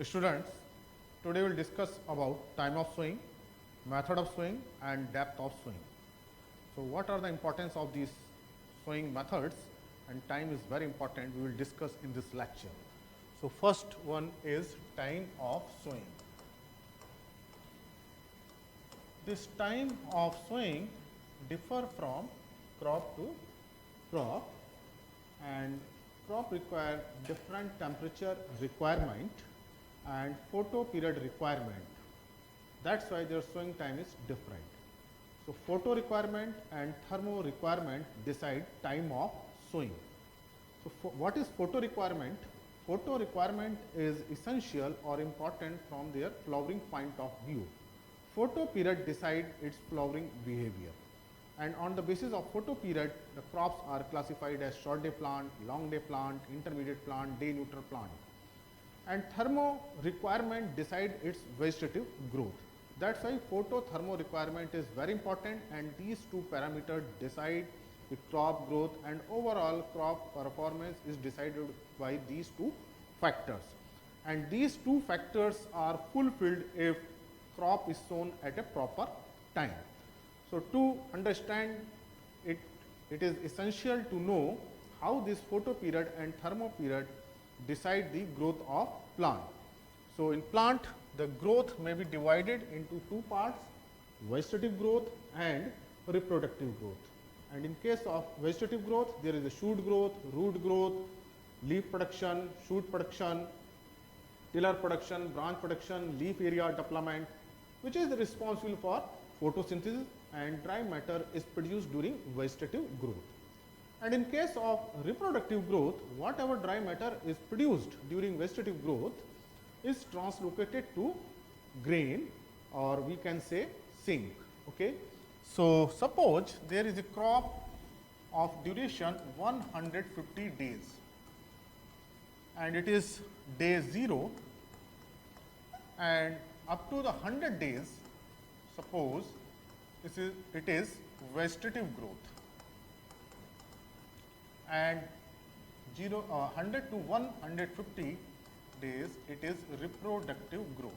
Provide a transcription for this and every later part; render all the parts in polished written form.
Students, today we will discuss about time of sowing, method of sowing and depth of sowing. So, what are the importance of these sowing methods, and time is very important, we will discuss in this lecture. So, first one is time of sowing. This time of sowing differ from crop to crop, and crop require different temperature requirement and photo period requirement. That's why their sowing time is different. So, photo requirement and thermo requirement decide time of sowing. So, what is photo requirement? Photo requirement is essential or important from their flowering point of view. Photo period decide its flowering behavior, and on the basis of photo period, the crops are classified as short day plant, long day plant, intermediate plant, day neutral plant. And thermo requirement decide its vegetative growth. That's why photothermo requirement is very important, and these two parameters decide the crop growth, and overall crop performance is decided by these two factors. And these two factors are fulfilled if crop is sown at a proper time. So, to understand it, it is essential to know how this photo period and thermo period decide the growth of plant. So, in plant, the growth may be divided into two parts, vegetative growth and reproductive growth. And in case of vegetative growth, there is a shoot growth, root growth, leaf production, shoot production, tiller production, branch production, leaf area development, which is responsible for photosynthesis, and dry matter is produced during vegetative growth. And in case of reproductive growth, whatever dry matter is produced during vegetative growth is translocated to grain, or we can say sink. Okay. So, suppose there is a crop of duration 150 days, and it is day 0, and up to the 100 days, suppose it is vegetative growth, and 100 to 150 days it is reproductive growth.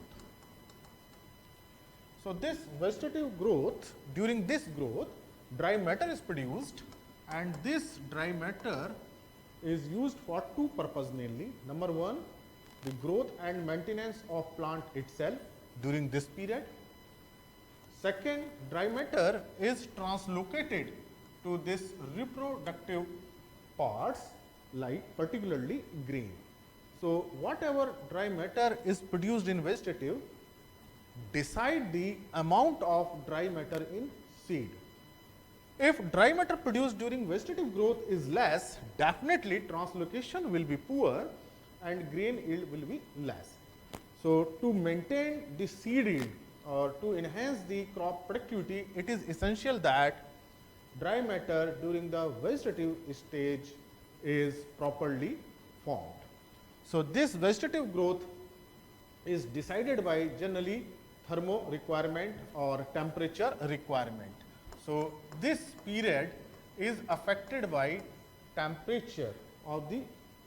So, this vegetative growth, during this growth dry matter is produced, and this dry matter is used for two purposes mainly. Number one, the growth and maintenance of plant itself during this period. Second, dry matter is translocated to this reproductive parts, like particularly grain. So, whatever dry matter is produced in vegetative decide the amount of dry matter in seed. If dry matter produced during vegetative growth is less, definitely translocation will be poor and grain yield will be less. So, to maintain the seed yield or to enhance the crop productivity, it is essential that dry matter during the vegetative stage is properly formed. So, this vegetative growth is decided by generally thermo requirement or temperature requirement. So, this period is affected by temperature of the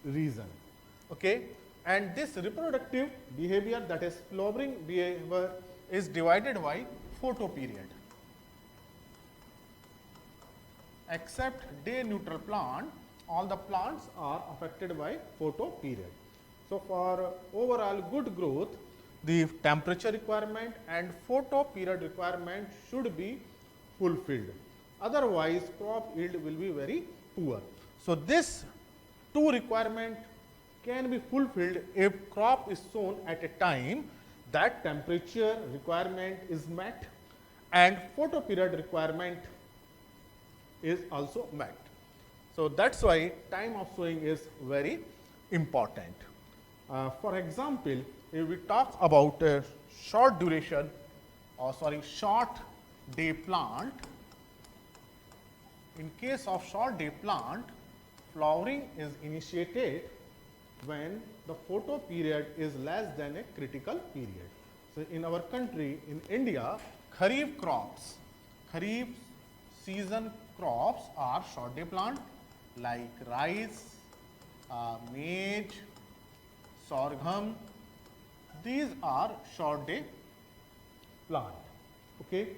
region. Okay? And this reproductive behavior, that is flowering behavior, is divided by photo period. Except day neutral plant, all the plants are affected by photo period. So, for overall good growth, the temperature requirement and photo period requirement should be fulfilled. Otherwise, crop yield will be very poor. So, this two requirement can be fulfilled if crop is sown at a time that temperature requirement is met and photo period requirement is also met. So, that is why time of sowing is very important. For example, if we talk about a short duration or short day plant, in case of short day plant, flowering is initiated when the photo period is less than a critical period. So, in our country, in India, kharif crops, kharif season crops are short day plant like rice, maize, sorghum. these are short day plant, okay,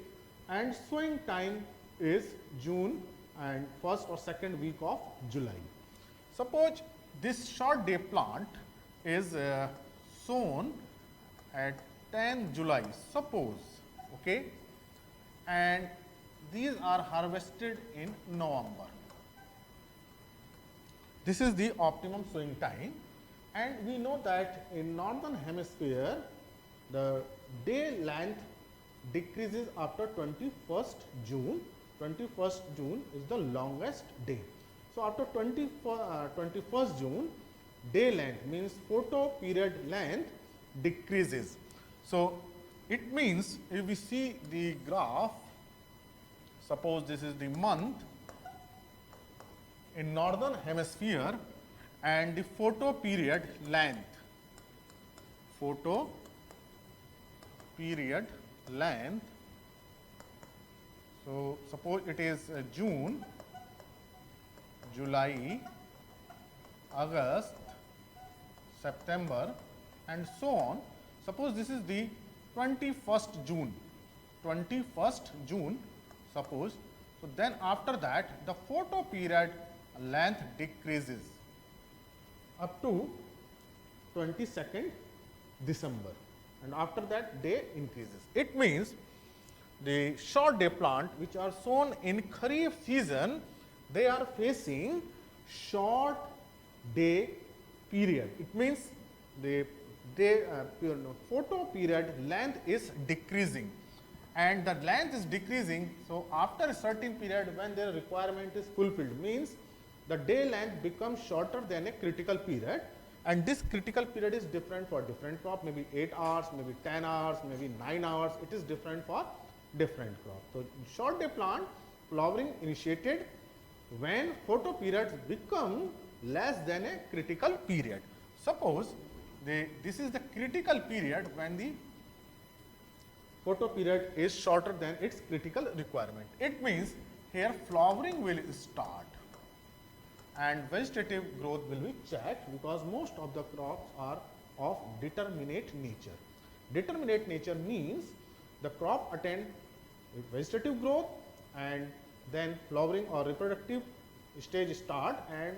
and sowing time is June and first or second week of July. Suppose this short day plant is sown at 10 July, suppose, okay, and these are harvested in November. This is the optimum sowing time, and we know that in northern hemisphere the day length decreases after 21st June. 21st June is the longest day. So, after 21st June, day length means photo period length decreases. So, it means if we see the graph, suppose this is the month in northern hemisphere and the photo period length, photo period length. So, suppose it is June, July, August, September and so on. Suppose this is the 21st June, 21st June suppose. So, then after that the photo period length decreases up to 22nd December, and after that day increases. It means the short day plant which are sown in Kharif season, they are facing short day period. It means the day photo period length is decreasing, and the length is decreasing. So, after a certain period when their requirement is fulfilled, means the day length becomes shorter than a critical period, and this critical period is different for different crop, maybe 8 hours, maybe 10 hours, maybe 9 hours, it is different for different crop. So, short day plant flowering initiated when photo periods become less than a critical period. Suppose this is the critical period when the photo period is shorter than its critical requirement. It means here flowering will start and vegetative growth will be checked, because most of the crops are of determinate nature. Determinate nature means the crop attend vegetative growth and then flowering or reproductive stage start, and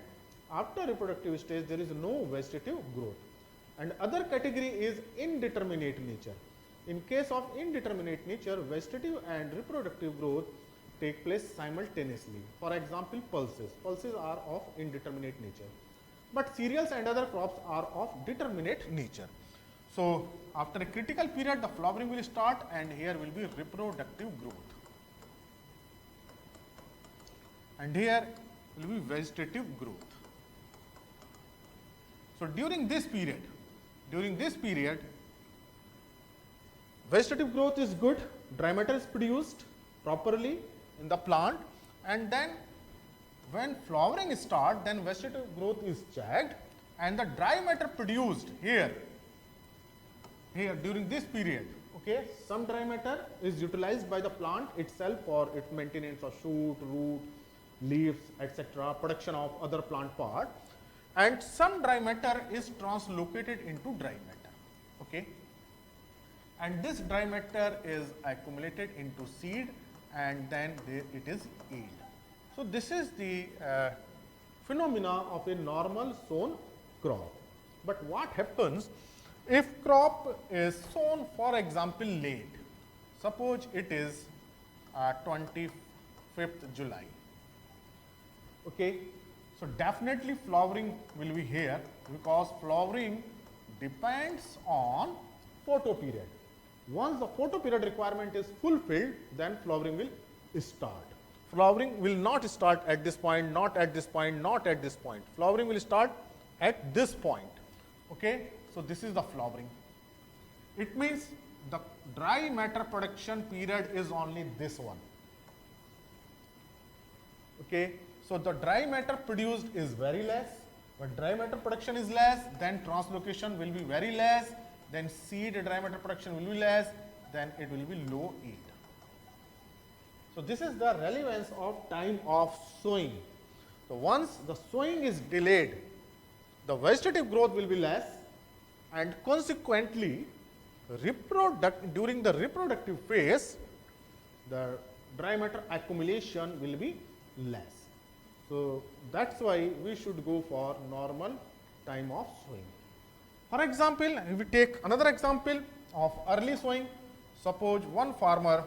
after reproductive stage there is no vegetative growth. And other category is indeterminate nature. In case of indeterminate nature, vegetative and reproductive growth take place simultaneously. For example, pulses. Pulses are of indeterminate nature, but cereals and other crops are of determinate nature. So, after a critical period the flowering will start and here will be reproductive growth, and here will be vegetative growth. So, during this period vegetative growth is good, dry matter is produced properly in the plant, and then when flowering start, then vegetative growth is checked and the dry matter produced here during this period. Okay, some dry matter is utilized by the plant itself for its maintenance of shoot, root, leaves, etc., production of other plant part, and some dry matter is translocated into dry matter. Okay, and this dry matter is accumulated into seed and then it is yield. So, this is the phenomena of a normal sown crop. But what happens if crop is sown, for example, late? Suppose it is 25th July. Okay. So, definitely flowering will be here, because flowering depends on photo period. Once the photo period requirement is fulfilled, then flowering will start. Flowering will not start at this point, not at this point, not at this point. Flowering will start at this point. Okay? So, this is the flowering. It means the dry matter production period is only this one. Okay? So, the dry matter produced is very less, but dry matter production is less, then translocation will be very less, then seed dry matter production will be less, then it will be low yield. So, this is the relevance of time of sowing. So, once the sowing is delayed, the vegetative growth will be less, and consequently during the reproductive phase, the dry matter accumulation will be less. So that's why we should go for normal time of sowing. For example, if we take another example of early sowing, suppose one farmer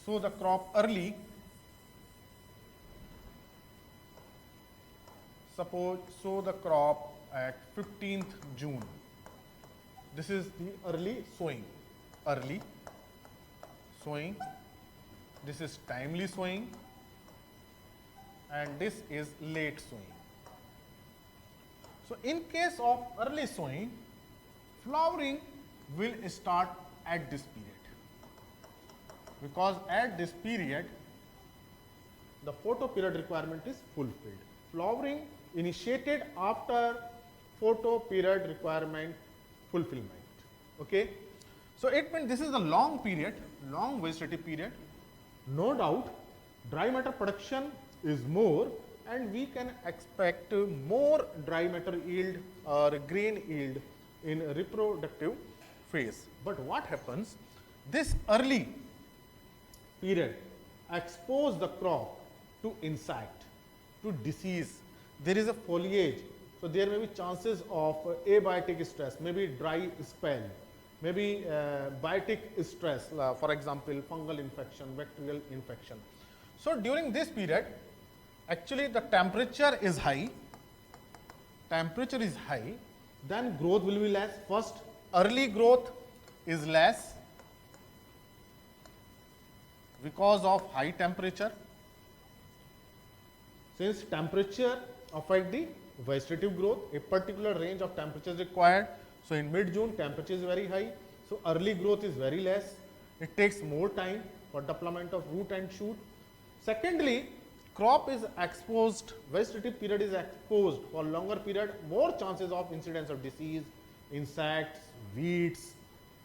sow the crop early. Suppose sow the crop at 15th June. This is the early sowing. Early sowing. This is timely sowing. And this is late sowing. So in case of early sowing, flowering will start at this period, because at this period the photo period requirement is fulfilled. Flowering initiated after photo period requirement fulfillment. Okay. So it means this is a long period, long vegetative period. No doubt dry matter production is more, and we can expect more dry matter yield or grain yield in reproductive phase. But what happens, this early period expose the crop to insect, to disease. There is a foliage, so there may be chances of abiotic stress, maybe dry spell, maybe biotic stress, for example fungal infection, bacterial infection. So during this period, actually the temperature is high, then growth will be less. First, early growth is less because of high temperature. Since temperature affect the vegetative growth, a particular range of temperature is required. So in mid-June, temperature is very high, so early growth is very less. It takes more time for development of root and shoot. Secondly, crop is exposed, vegetative period is exposed for longer period, more chances of incidence of disease, insects, weeds,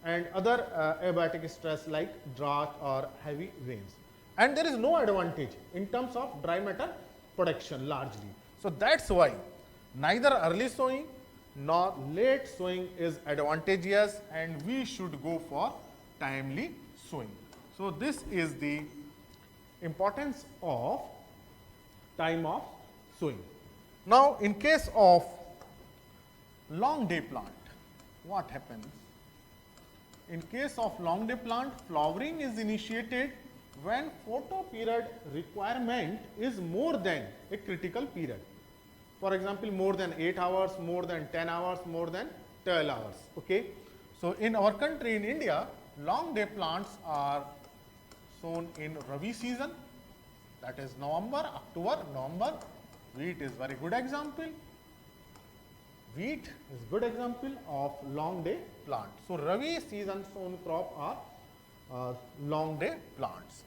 and other abiotic stress like drought or heavy rains. And there is no advantage in terms of dry matter production largely. So that's why neither early sowing nor late sowing is advantageous, and we should go for timely sowing. So this is the importance of time of sowing. Now in case of long day plant, what happens? In case of long day plant, flowering is initiated when photo period requirement is more than a critical period. For example, more than 8 hours, more than 10 hours, more than 12 hours. Okay. So in our country, in India, long day plants are sown in Rabi season, that is November, October, November. Wheat is very good example. Wheat is good example of long day plant. So Rabi season sown crop are long day plants.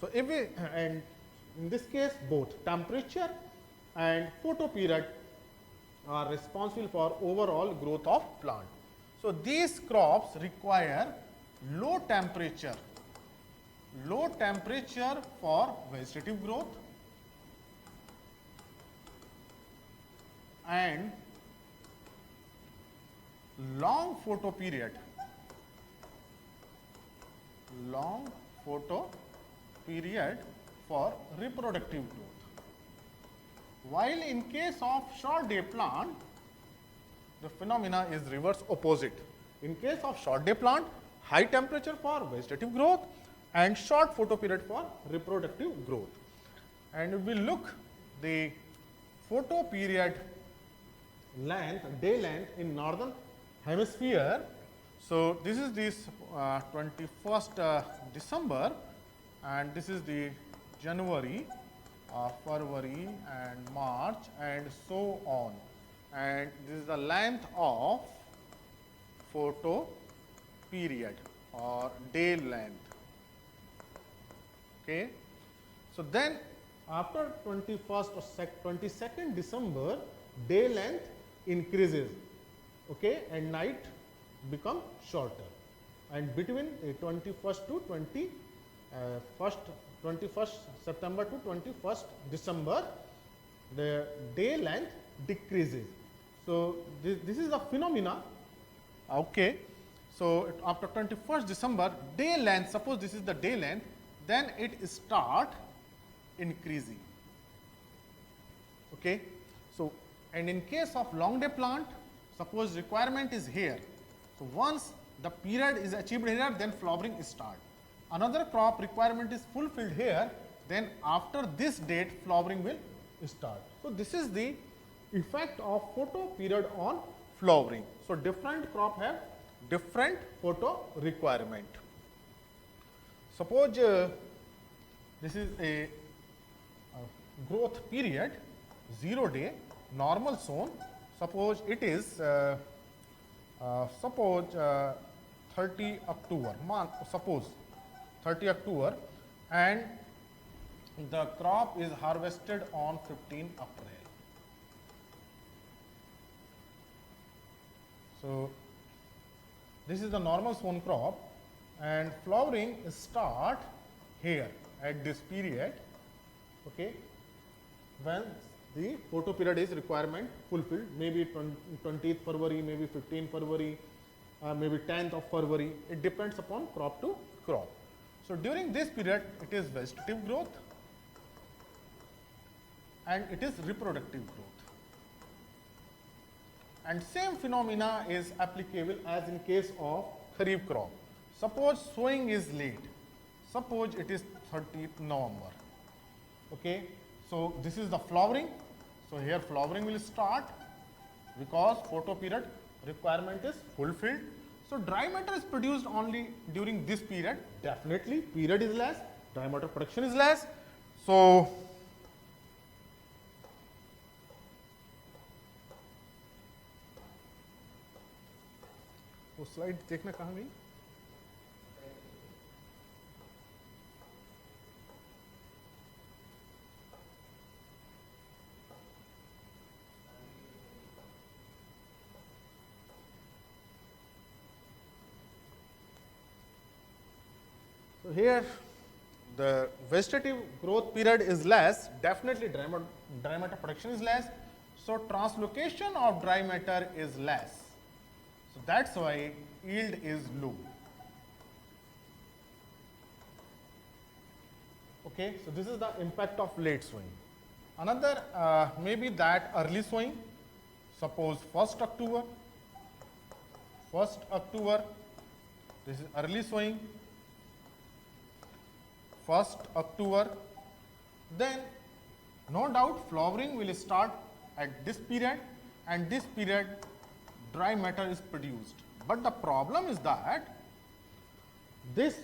So if we, and in this case both temperature and photo period are responsible for overall growth of plant. So these crops require low temperature for vegetative growth and long photo period for reproductive growth. While in case of short day plant, the phenomena is reverse opposite. In case of short day plant, high temperature for vegetative growth and short photo period for reproductive growth. And if we look the photo period length, day length in northern hemisphere. So this is this 21st December, and this is the January, February and March and so on, and this is the length of photo period or day length. Okay. So then after 21st or 22nd December, day length increases, okay, and night become shorter, and between 21st to 21st September to 21st December, the day length decreases. So, this is the phenomena. Okay. So, after 21st December, day length, suppose this is the day length, then it start increasing. Okay. So, and in case of long day plant, suppose requirement is here. So, once the period is achieved here, then flowering start. Another crop requirement is fulfilled here, then after this date flowering will start. So, this is the effect of photo period on flowering. So, different crop have different photo requirement. Suppose this is a growth period 0 day normal zone. Suppose it is 30 October month, suppose 30 October, and the crop is harvested on 15 April. So, this is the normal zone crop, and flowering start here at this period, okay, when the photo period is requirement fulfilled, maybe 20th February, maybe 15th February, maybe 10th of February, it depends upon crop to crop. So, during this period it is vegetative growth and it is reproductive growth. And same phenomena is applicable as in case of kharif crop. Suppose sowing is late, suppose it is 30th November. Okay. So, this is the flowering. So, here flowering will start because photo period requirement is fulfilled. So, dry matter is produced only during this period. Definitely period is less, dry matter production is less. So, वो slide देखना कहाँ गई? So, here the vegetative growth period is less, definitely dry matter production is less. So, translocation of dry matter is less. So, that is why yield is low. Okay. So, this is the impact of late sowing. Another maybe that early sowing, suppose 1st October, this is early sowing, 1st October, then no doubt flowering will start at this period, and this period dry matter is produced. But the problem is that this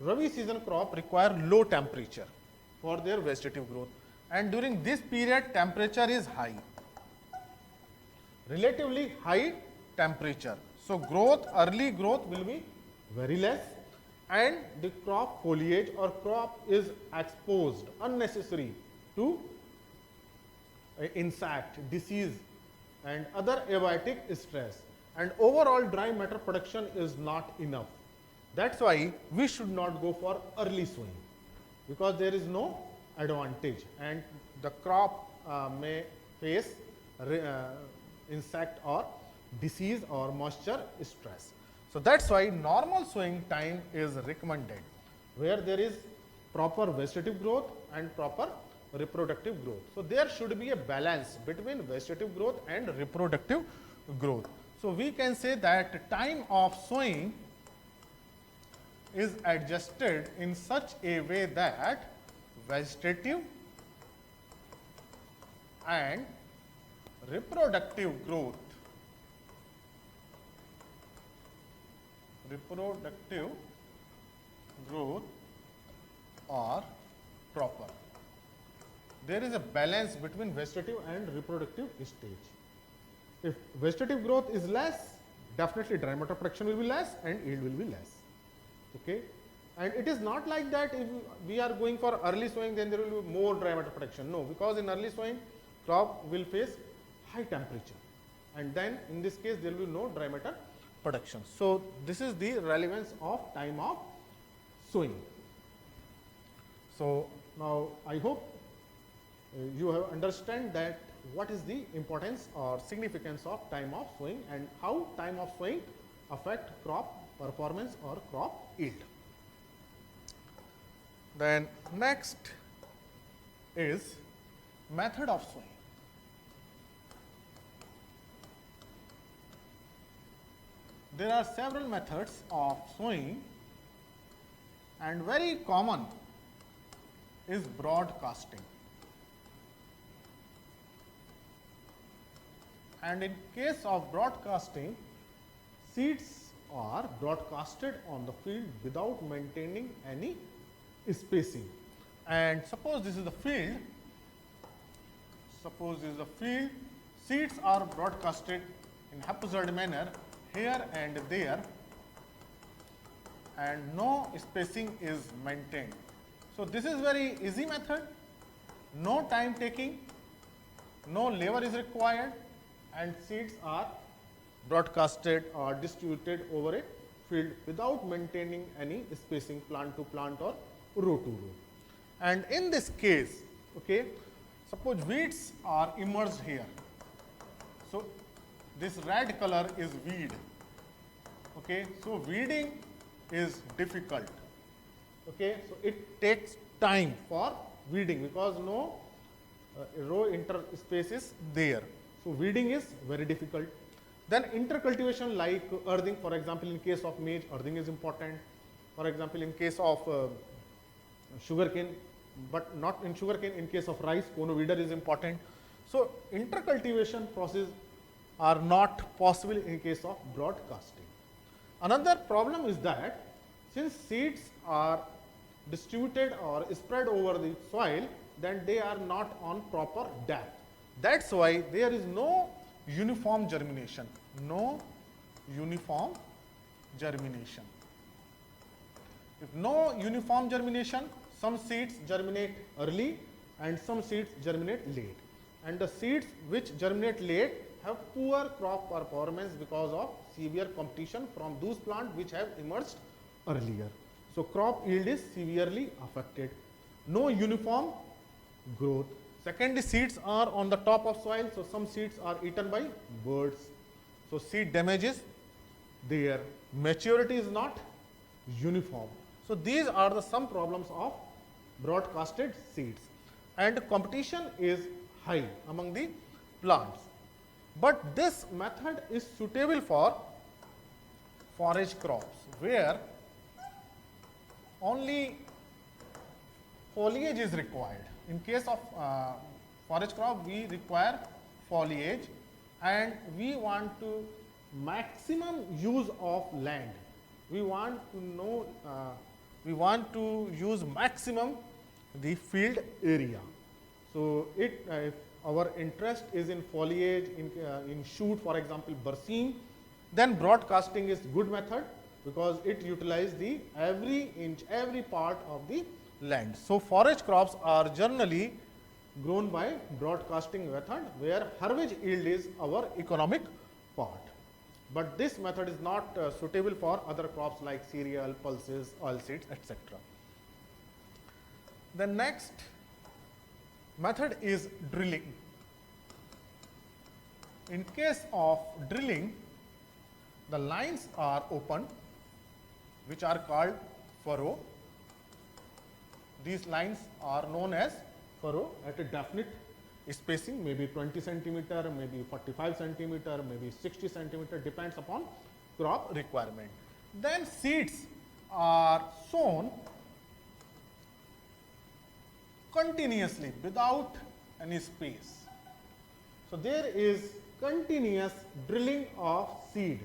Rabi season crop require low temperature for their vegetative growth, and during this period temperature is high, relatively high temperature. So, early growth will be very less, and the crop foliage or crop is exposed unnecessary to insect, disease and other abiotic stress, and overall dry matter production is not enough. That is why we should not go for early sowing, because there is no advantage and the crop may face insect or disease or moisture stress. So, that is why normal sowing time is recommended, where there is proper vegetative growth and proper reproductive growth. So, there should be a balance between vegetative growth and reproductive growth. So, we can say that time of sowing is adjusted in such a way that vegetative and reproductive growth are proper. There is a balance between vegetative and reproductive stage. If vegetative growth is less, definitely dry matter production will be less and yield will be less. Okay. And it is not like that if we are going for early sowing, then there will be more dry matter production. No, because in early sowing crop will face high temperature, and then in this case there will be no dry matter production. So, this is the relevance of time of sowing. So, now I hope you have understand that what is the importance or significance of time of sowing and how time of sowing affect crop performance or crop yield. Then next is method of sowing. There are several methods of sowing, and very common is broadcasting. And in case of broadcasting, seeds are broadcasted on the field without maintaining any spacing. And suppose this is the field, seeds are broadcasted in haphazard manner here and there, and no spacing is maintained. So this is very easy method, no time taking, no labor is required, and seeds are broadcasted or distributed over a field without maintaining any spacing, plant to plant or row to row. And in this case, okay, suppose weeds are immersed here. So this red color is weed. Okay, so weeding is difficult. Okay, so it takes time for weeding because no row interspace is there. So weeding is very difficult. Then intercultivation like earthing, for example, in case of maize, earthing is important. For example, in case of sugarcane, but not in sugarcane, in case of rice, conovidar is important. So intercultivation process are not possible in case of broadcasting. Another problem is that since seeds are distributed or spread over the soil, then they are not on proper depth. That's why there is no uniform germination, no uniform germination. If no uniform germination, some seeds germinate early and some seeds germinate late. And the seeds which germinate late have poor crop performance because of severe competition from those plants which have emerged earlier. So crop yield is severely affected. No uniform growth. Secondly, seeds are on the top of soil, so some seeds are eaten by birds. So seed damage is there. Maturity is not uniform. So these are the some problems of broadcasted seeds. And competition is high among the plants. But this method is suitable for forage crops, where only foliage is required. In case of forage crop, we require foliage and we want to maximum use of land. We want to know, we want to use maximum the field area. So if our interest is in foliage, in shoot, for example, Berseem, then broadcasting is good method because it utilizes the every inch, every part of the land. So forage crops are generally grown by broadcasting method, where herbage yield is our economic part. But this method is not suitable for other crops like cereal, pulses, oilseeds, etc. The next method is drilling. In case of drilling, the lines are open, which are called furrow. These lines are known as furrow at a definite spacing, maybe 20 centimeter, maybe 45 centimeter, maybe 60 centimeter, depends upon crop requirement. Then seeds are sown continuously without any space. So there is continuous drilling of seed.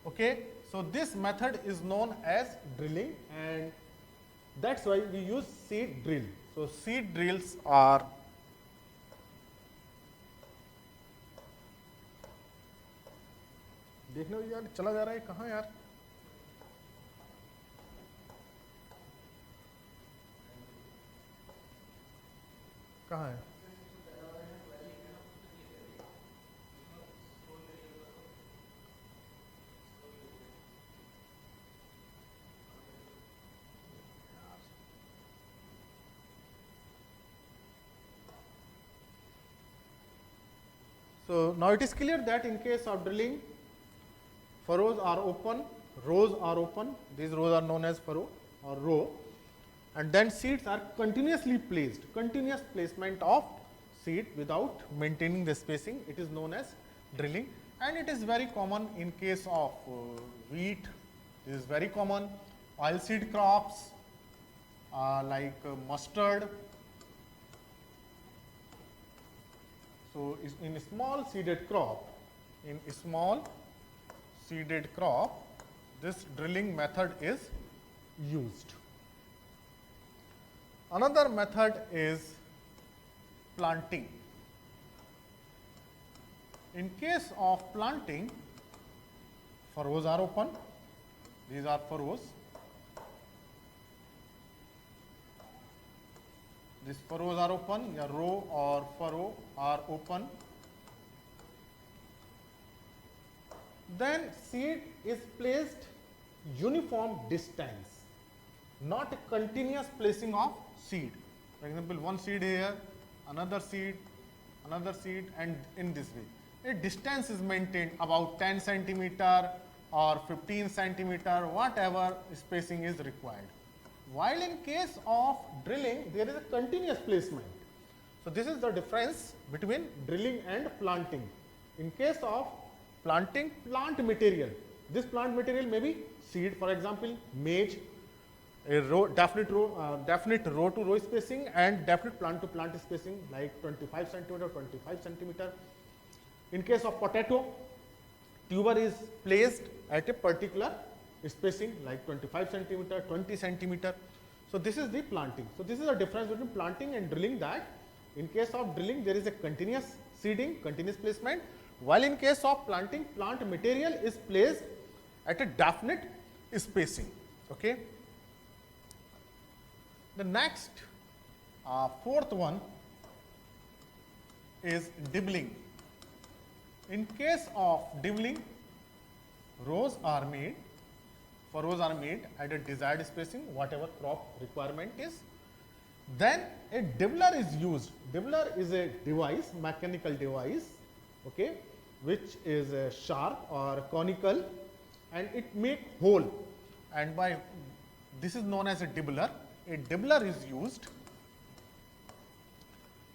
Okay, so this method is known as drilling, and that's why we use seed drill. So seed drills are देखना यार चला जा रहा है कहाँ यार कहाँ है So, now it is clear that in case of drilling, furrows are open, rows are open, these rows are known as furrow or row, and then seeds are continuously placed, continuous placement of seed without maintaining the spacing, it is known as drilling, and it is very common in case of wheat, it is very common, oilseed crops like mustard. So, in a small seeded crop, this drilling method is used. Another method is planting. In case of planting, furrows are open, these are furrows. These furrows are open, your row or furrow are open. Then seed is placed uniform distance, not a continuous placing of seed. For example, one seed here, another seed, and in this way. A distance is maintained about 10 centimeter or 15 centimeter, whatever spacing is required. While in case of drilling, there is a continuous placement. So, this is the difference between drilling and planting. In case of planting, plant material, this plant material may be seed, for example, maize, a row, definite row to row spacing and definite plant to plant spacing like 25 centimeter, 25 centimeter. In case of potato, tuber is placed at a particular spacing like 25 centimeter, 20 centimeter. So, this is the planting. So, this is the difference between planting and drilling, that in case of drilling there is a continuous seeding, continuous placement, while in case of planting, plant material is placed at a definite spacing. Okay. The next fourth one is dibbling. In case of dibbling, rows are made, furrows are made at a desired spacing, whatever crop requirement is. Then a dibbler is used. Dibbler is a device, mechanical device, okay, which is sharp or conical, and it make hole, and by this is known as a dibbler. A dibbler is used,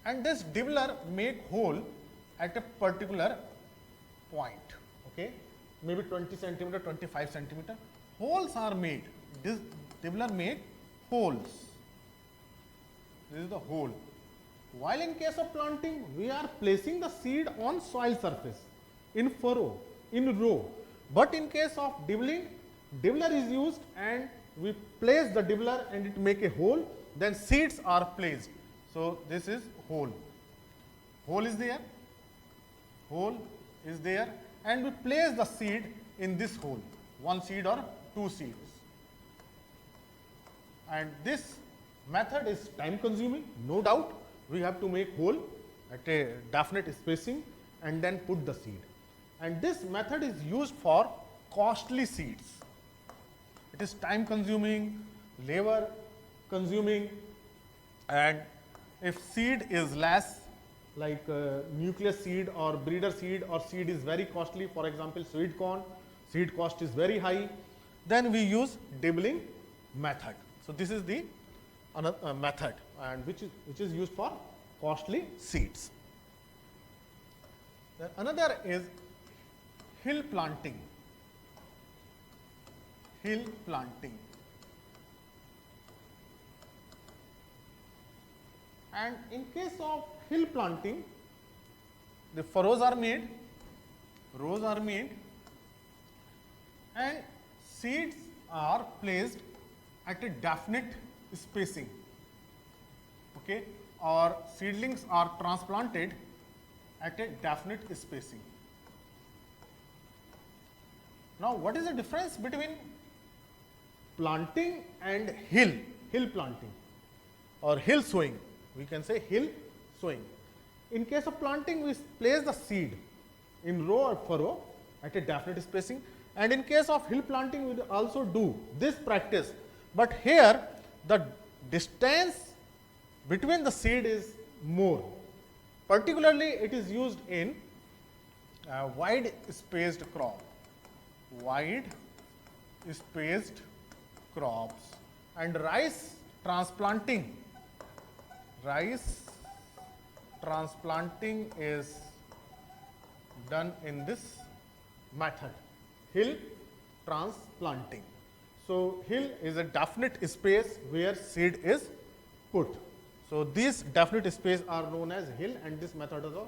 and this dibbler make hole at a particular point, okay, maybe 20 centimeter, 25 centimeter. Holes are made. This dibbler make holes. This is the hole. While in case of planting, we are placing the seed on soil surface, in furrow, in row. But in case of dibbling, dibbler is used and we place the dibbler and it make a hole, then seeds are placed. So, this is hole. Hole is there, and we place the seed in this hole, one seed or two seeds. And this method is time consuming, no doubt. We have to make hole at a definite spacing and then put the seed. And this method is used for costly seeds. It is time consuming, labor consuming, and if seed is less, like nucleus seed or breeder seed, or seed is very costly, for example, sweet corn, seed cost is very high, then we use dibbling method. So, this is the another method, and which is used for costly seeds. Then another is hill planting. Hill planting. And in case of hill planting, the furrows are made, rows are made, and seeds are placed at a definite spacing, okay, or seedlings are transplanted at a definite spacing. Now, what is the difference between planting and hill planting or hill sowing? We can say hill sowing. In case of planting, we place the seed in row or furrow at a definite spacing, and in case of hill planting, we also do this practice, but here the distance between the seed is more. Particularly, it is used in wide spaced crop, wide spaced crops, and rice transplanting is done in this method, hill transplanting. So, hill is a definite space where seed is put. So, these definite space are known as hill, and this method is of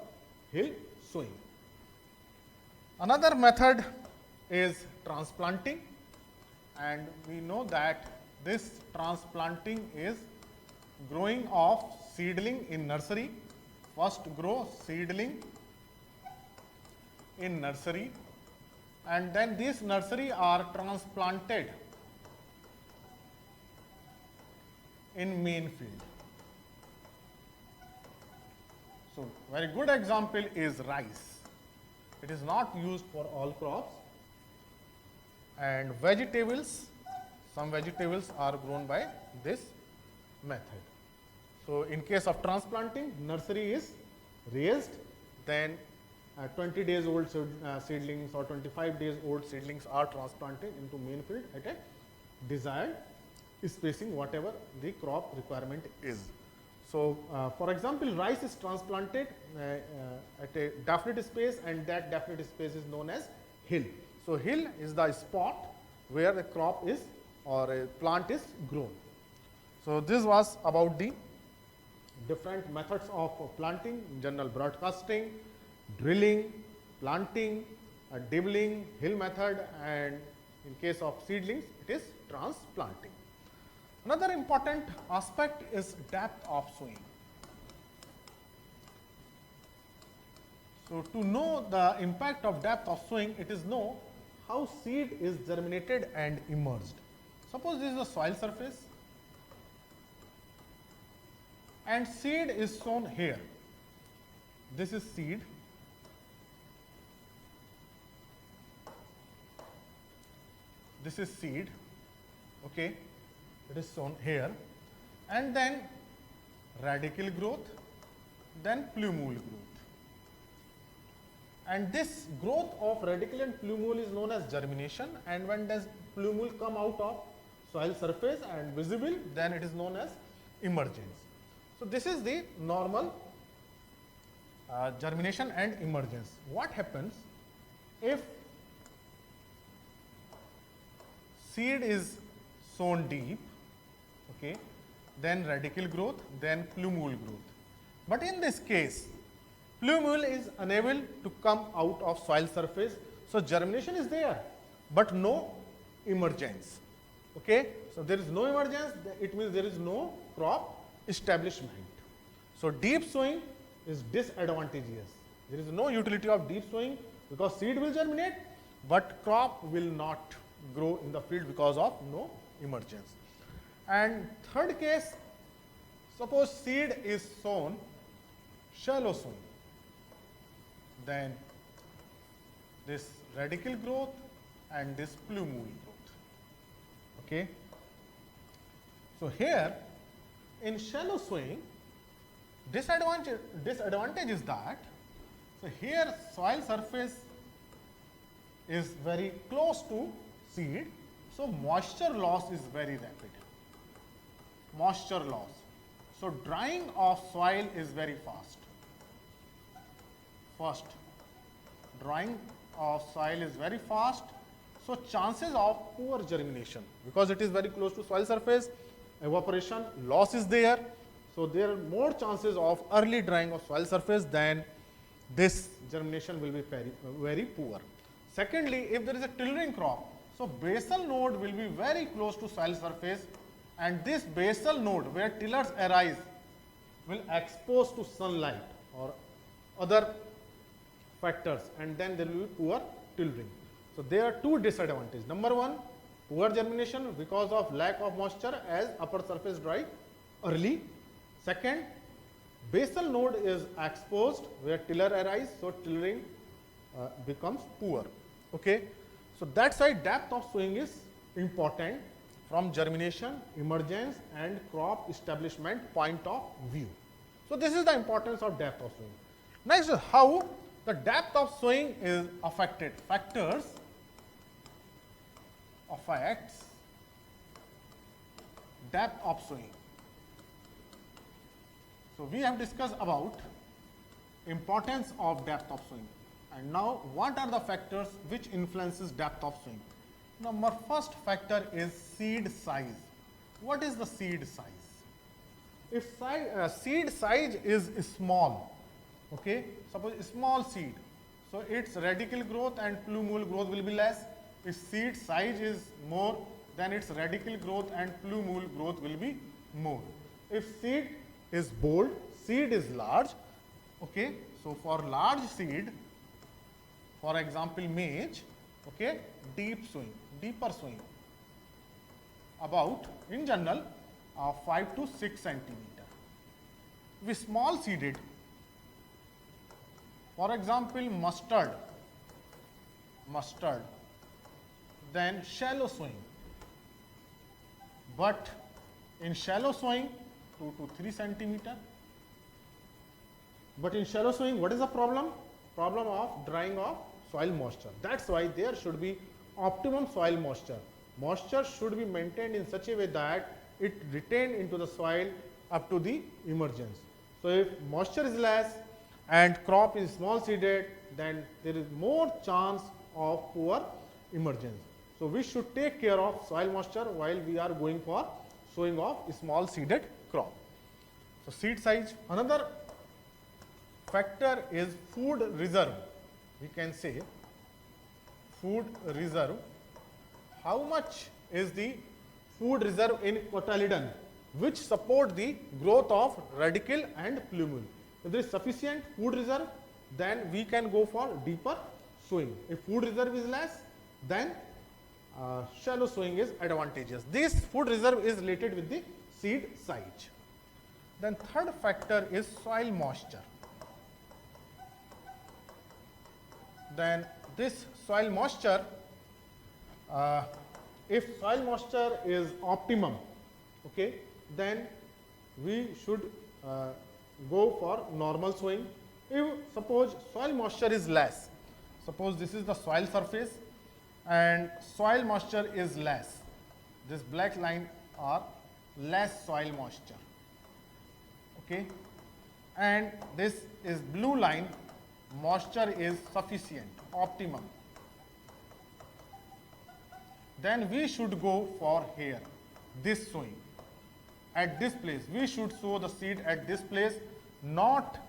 hill sowing. Another method is transplanting, and we know that this transplanting is growing of seedling in nursery. First grow seedling in nursery, and then these nursery are transplanted in main field. So, very good example is rice. It is not used for all crops, and vegetables, some vegetables are grown by this method. So, in case of transplanting, nursery is raised, then 20 days old seedlings or 25 days old seedlings are transplanted into main field at a desired spacing, whatever the crop requirement is. So, for example, rice is transplanted at a definite space, and that definite space is known as hill. So, hill is the spot where the crop is or a plant is grown. So, this was about the different methods of planting: general broadcasting, drilling, planting, dibbling, hill method, and in case of seedlings, it is transplanting. Another important aspect is depth of sowing. So, to know the impact of depth of sowing, it is know how seed is germinated and emerged. Suppose this is a soil surface and seed is sown here. This is seed. This is seed, okay. It is sown here, and then radicle growth, then plumule growth. And this growth of radicle and plumule is known as germination, and when does plumule come out of soil surface and visible, then it is known as emergence. So, this is the normal germination and emergence. What happens if seed is sown deep, okay, then radicle growth, then plumule growth. But in this case, plumule is unable to come out of soil surface. So, germination is there, but no emergence. Okay. So, there is no emergence, it means there is no crop establishment. So, deep sowing is disadvantageous. There is no utility of deep sowing because seed will germinate, but crop will not grow in the field because of no emergence. And third case, suppose seed is sown shallow sowing, then this radicle growth and this plumule growth. Okay. So, here in shallow sowing, disadvantage is that, so here soil surface is very close to seed, so moisture loss is very rapid. Moisture loss. So, drying of soil is very fast. First, drying of soil is very fast. So, chances of poor germination, because it is very close to soil surface, evaporation loss is there. So, there are more chances of early drying of soil surface than this germination will be very poor. Secondly, if there is a tillering crop, so basal node will be very close to soil surface, and this basal node where tillers arise will expose to sunlight or other factors, and then there will be poor tillering. So, there are two disadvantages. Number one, poor germination because of lack of moisture as upper surface dry early. Second, basal node is exposed where tiller arise, so tillering becomes poor. Okay. So, that side depth of sowing is important from germination, emergence and crop establishment point of view. So, this is the importance of depth of sowing. Next, how The depth of sowing is affected. Factors affects depth of sowing. So we have discussed about importance of depth of sowing. And now what are the factors which influences depth of sowing? Number first factor is seed size. What is the seed size? If seed size is small, okay, suppose small seed, so its radical growth and plumule growth will be less. If seed size is more, then its radical growth and plumule growth will be more. If seed is bold, seed is large, okay, so for large seed, for example maize, okay, deeper sowing, about in general 5 to 6 centimeter. With small seeded, for example mustard, then shallow sowing, but in shallow sowing 2 to 3 centimeter. But in shallow sowing, what is the problem? Problem of drying of soil moisture. That's why there should be optimum soil moisture. Moisture should be maintained in such a way that it retained into the soil up to the emergence. So if moisture is less and crop is small seeded, then there is more chance of poor emergence. So we should take care of soil moisture while we are going for sowing of small seeded crop. So seed size. Another factor is food reserve. We can say food reserve. How much is the food reserve in cotyledon which support the growth of radicle and plumule? If there is sufficient food reserve, then we can go for deeper sowing. If food reserve is less, then shallow sowing is advantageous. This food reserve is related with the seed size. Then third factor is soil moisture. Then this soil moisture, if soil moisture is optimum, okay, then we should go for normal sowing. If suppose soil moisture is less, suppose this is the soil surface and soil moisture is less, this black line are less soil moisture, okay, and this is blue line, moisture is sufficient, optimum, then we should go for here, this sowing. At this place, we should sow the seed at this place, not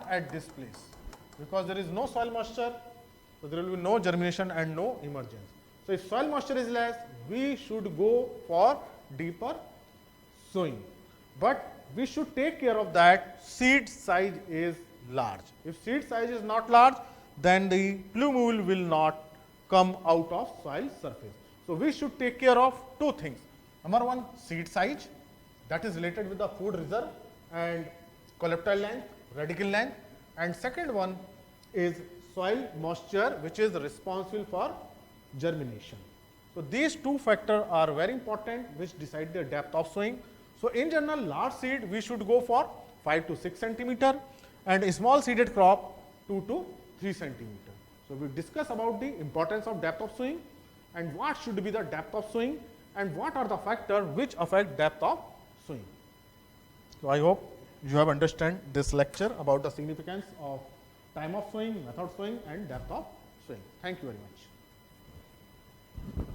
at this place, because there is no soil moisture, so there will be no germination and no emergence. So if soil moisture is less, we should go for deeper sowing. But we should take care of that seed size is large. If seed size is not large, then the plumule will not come out of soil surface. So we should take care of two things. Number one, seed size, that is related with the food reserve and coleoptile length, radical length, and second one is soil moisture, which is responsible for germination. So these two factors are very important, which decide the depth of sowing. So in general, large seed we should go for 5 to 6 centimeter, and a small seeded crop 2 to 3 centimeter. So we discuss about the importance of depth of sowing and what should be the depth of sowing and what are the factors which affect depth of sowing. So I hope you have understand this lecture about the significance of time of sowing, method of sowing and depth of sowing. Thank you very much.